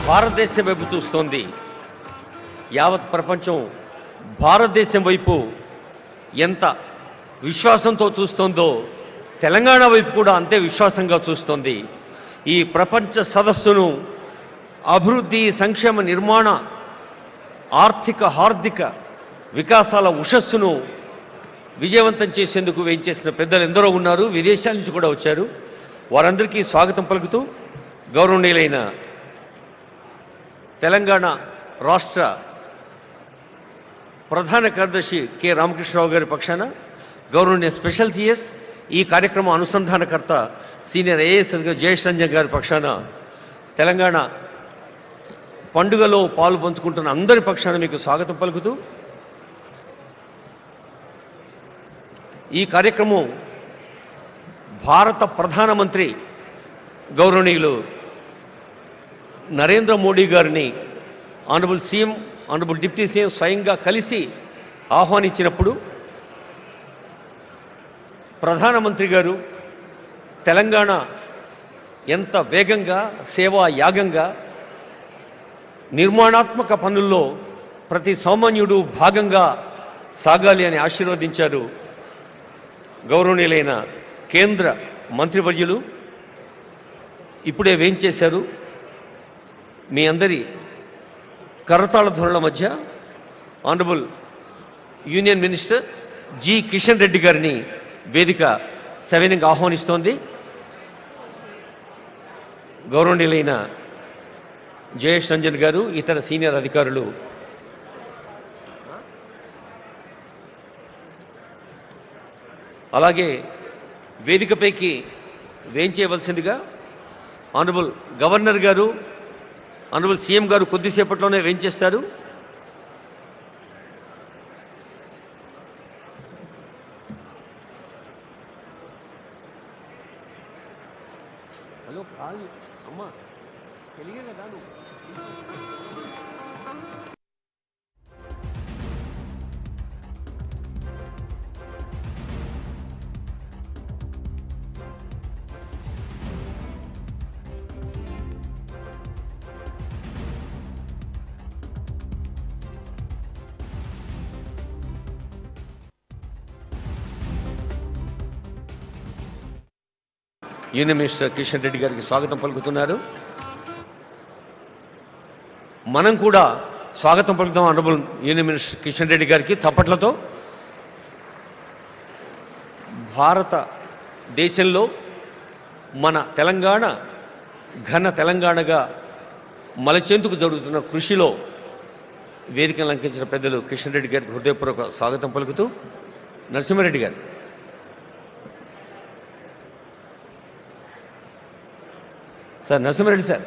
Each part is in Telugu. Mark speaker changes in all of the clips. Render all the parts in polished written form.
Speaker 1: భారతదేశం వైపు చూస్తోంది. యావత్ ప్రపంచం భారతదేశం వైపు ఎంత విశ్వాసంతో చూస్తోందో తెలంగాణ వైపు కూడా అంతే విశ్వాసంగా చూస్తోంది. ఈ ప్రపంచ సదస్సును అభివృద్ధి, సంక్షేమ, నిర్మాణ, ఆర్థిక, హార్దిక వికాసాల ఉషస్సును విజయవంతం చేసేందుకు వేయించేసిన పెద్దలు ఎందరో ఉన్నారు. విదేశాల నుంచి కూడా వచ్చారు. వారందరికీ స్వాగతం పలుకుతూ గౌరవనీయులైన తెలంగాణ రాష్ట్ర ప్రధాన కార్యదర్శి కె రామకృష్ణరావు గారి పక్షాన, గౌరవనీయ స్పెషల్ సిఎస్, ఈ కార్యక్రమం అనుసంధానకర్త సీనియర్ ఐఏఎస్ అధికారి జయేష్ రంజన్ గారి పక్షాన, తెలంగాణ పండుగలో పాలు పంచుకుంటున్న అందరి పక్షాన మీకు స్వాగతం పలుకుతూ, ఈ కార్యక్రమం భారత ప్రధానమంత్రి గౌరవనీయులు నరేంద్ర మోడీ గారిని honourable CM, honourable deputy CM స్వయంగా కలిసి ఆహ్వానించినప్పుడు ప్రధానమంత్రి గారు తెలంగాణ ఎంత వేగంగా, సేవా యాగంగా, నిర్మాణాత్మక పనుల్లో ప్రతి సామాన్యుడు భాగంగా సాగాలి అని ఆశీర్వదించారు. గౌరవనీయులైన కేంద్ర మంత్రివర్యులు ఇప్పుడే వేయించేశారు. మీ అందరి కరతాళ ధ్వనుల మధ్య honourable union minister G Kishan Reddy గారిని వేదిక సవినయంగా ఆహ్వానిస్తోంది. గౌరవనీయులైన జయేష్ రంజన్ గారు, ఇతర సీనియర్ అధికారులు అలాగే వేదికపైకి వేయించేయవలసిందిగా ఆనరబుల్ గవర్నర్ గారు, ఆనరబుల్ సీఎం గారు కొద్దిసేపట్లోనే వేయించేస్తారు. హలో అమ్మా, తెలియదు కదా నువ్వు. యూనియన్ మినిస్టర్ కిషన్ రెడ్డి గారికి స్వాగతం పలుకుతున్నారు. మనం కూడా స్వాగతం పలుకుతాం honourable union minister Kishan Reddy గారికి చప్పట్లతో. భారతదేశంలో మన తెలంగాణ ఘన తెలంగాణగా మలచేందుకు జరుగుతున్న కృషిలో వేదికను లంకించిన పెద్దలు కిషన్ రెడ్డి గారికి హృదయపూర్వక స్వాగతం పలుకుతూ, నరసింహారెడ్డి గారు సార్, నరసింహారెడ్డి సార్.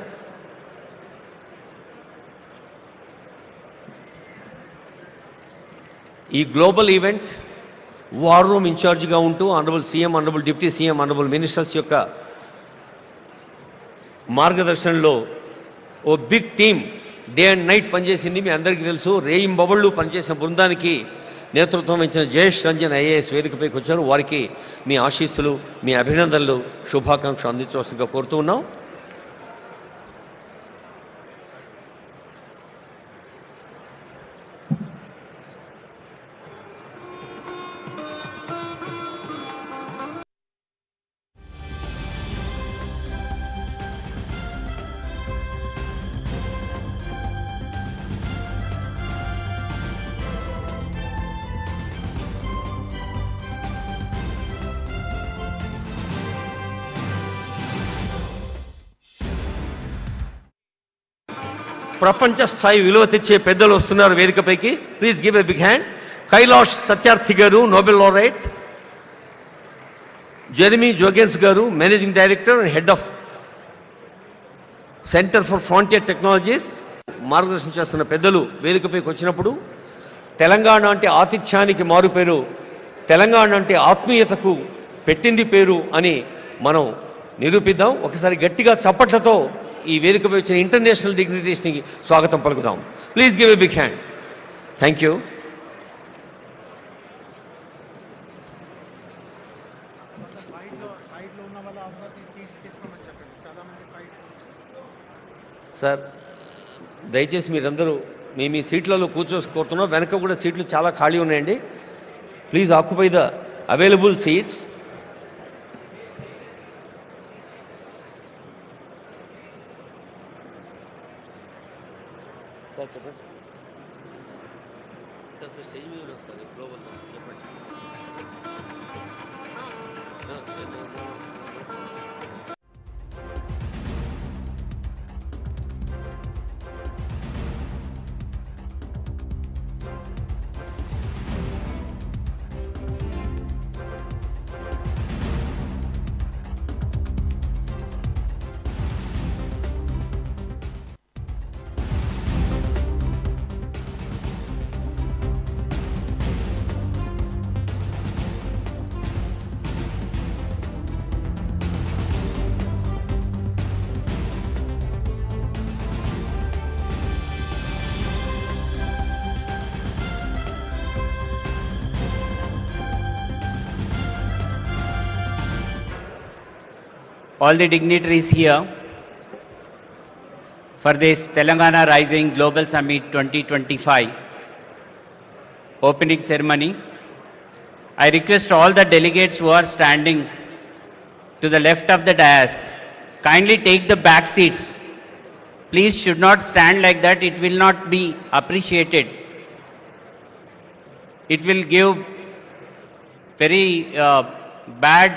Speaker 1: ఈ గ్లోబల్ ఈవెంట్ వార్ రూమ్ ఇన్ఛార్జిగా ఉంటూ honourable CM, honourable deputy CM, honourable ministers యొక్క మార్గదర్శనంలో ఓ big team day and night పనిచేసింది. మీ అందరికీ తెలుసు. రేయింబవళ్ళు పనిచేసిన బృందానికి నేతృత్వం వహించిన జయేష్ రంజన్ ఐఏఎస్ వేదికపైకి వచ్చారు. వారికి మీ ఆశీస్సులు, మీ అభినందనలు, శుభాకాంక్షలు అందించవలసిందిగా కోరుతూ ఉన్నాం. ప్రపంచ స్థాయి విలువ తెచ్చే పెద్దలు వస్తున్నారు వేదికపైకి. Please give a big hand. Kailash Satyarthi గారు, నోబెల్ లారెట్. జెరెమీ జోగెన్స్ గారు, managing director and head of centre for frontier technologies, మార్గదర్శనం చేస్తున్న పెద్దలు వేదికపైకి వచ్చినప్పుడు తెలంగాణ అంటే ఆతిథ్యానికి మారు పేరు, తెలంగాణ అంటే ఆత్మీయతకు పెట్టింది పేరు అని మనం నిరూపిద్దాం. ఒకసారి గట్టిగా చప్పట్లతో ఈ వేదికపై వచ్చిన ఇంటర్నేషనల్ డిగ్నిటీస్ని స్వాగతం పలుకుదాం. Please give a big hand. Thank you. Sir, దయచేసి మీరందరూ మీ సీట్లలో కూర్చోసుకోతున్నాం. వెనక కూడా సీట్లు చాలా ఖాళీ ఉన్నాయండి. Please occupy the available seats. Sir చెప్పండి సార్. స్టేజ్ మీద వస్తుంది గ్లోబల్ చెప్పండి.
Speaker 2: all the dignitaries here for this Telangana Rising Global Summit 2025 opening ceremony. I request all the delegates who are standing to the left of the dais, kindly take the back seats. Please should not stand like that, it will not be appreciated. It will give very bad